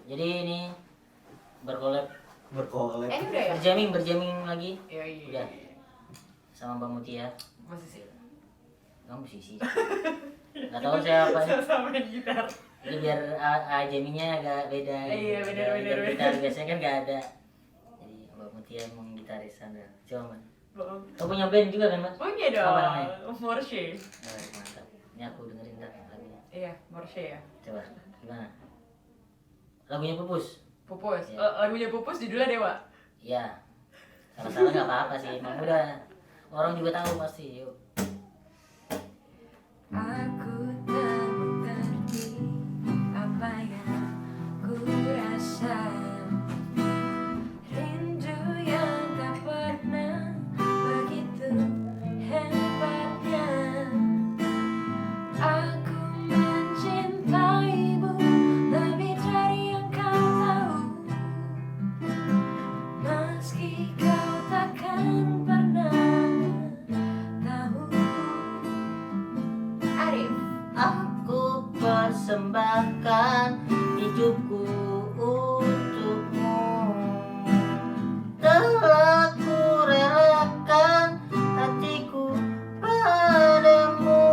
Jadi ini berkolab. Ini udah ya? Berjamming lagi. Iya. Udah. Sama Mbak Mutia. Musisi. Kamu musisi. Enggak tahu saya apa. Sama main gitar. Jadi biar jammingnya agak beda. Iya, bener. Gitar biasanya kan nggak ada. Jadi Mbak Mutia emang gitaris Anda. Coba Man. Bohong. Kamu punya band juga kan, Mas? Punya dong. Apa namanya? Morshe. Mantap. Ini aku dengerin lagunya. Iya, Morshe ya. Coba gimana? Lagunya Pupus. Pupus. Iya. Lagunya Pupus judulnya Dewa. Iya. Salah-salah nggak apa-apa sih. Emang udah orang juga tahu pasti. Yuk. Aku tak mengerti apa yang ku rasa. Rindu yang tak pernah begitu hebatnya. Aku mencintaimu lebih dari yang kau tahu. Meski kau takkan pernah tahu. Arif. Aku persembahkan hidupku untukmu. Telah ku relakan hatiku padamu.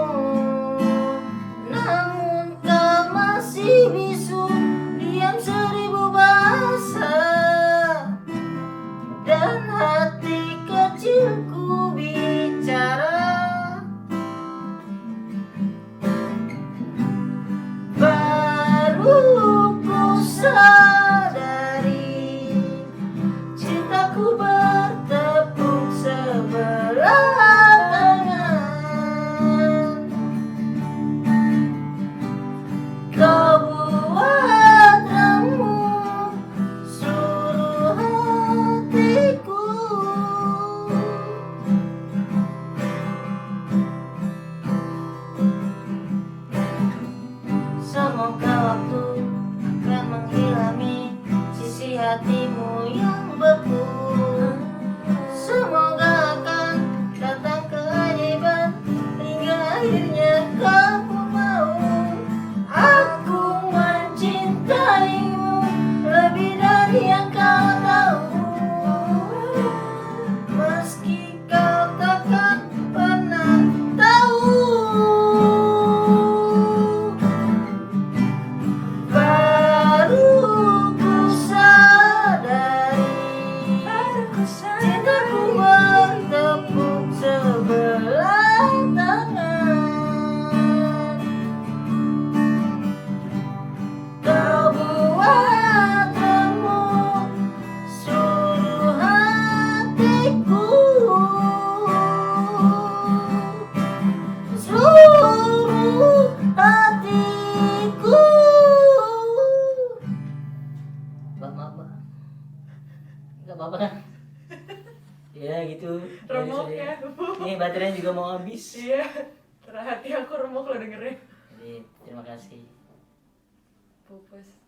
Namun kau masih bisu, diam 1000 bahasa. Dan hati kecilku bicara. Baru ku sadari cintaku bertepuk sebelah tangan. Kau buat remuk seluruh hatiku. Semoga waktu akan menghilami sisi hatimu yang beku. Semoga akan datang keajaiban hingga akhirnya kamu mau. Aku mencintaimu lebih dari yang kau tahu. Meski kau takkan pernah tahu. Baru ku sadari cintaku bertepuk sebelah tangan. Kau buat remuk seluruh hatiku. Seluruh hatiku. Maaf. Gak apa-apa kan? Ya gitu. Remuk ya. Ini baterainya juga mau habis. Iya. Hati aku remuk lo dengerin. Jadi terima kasih. Pupus.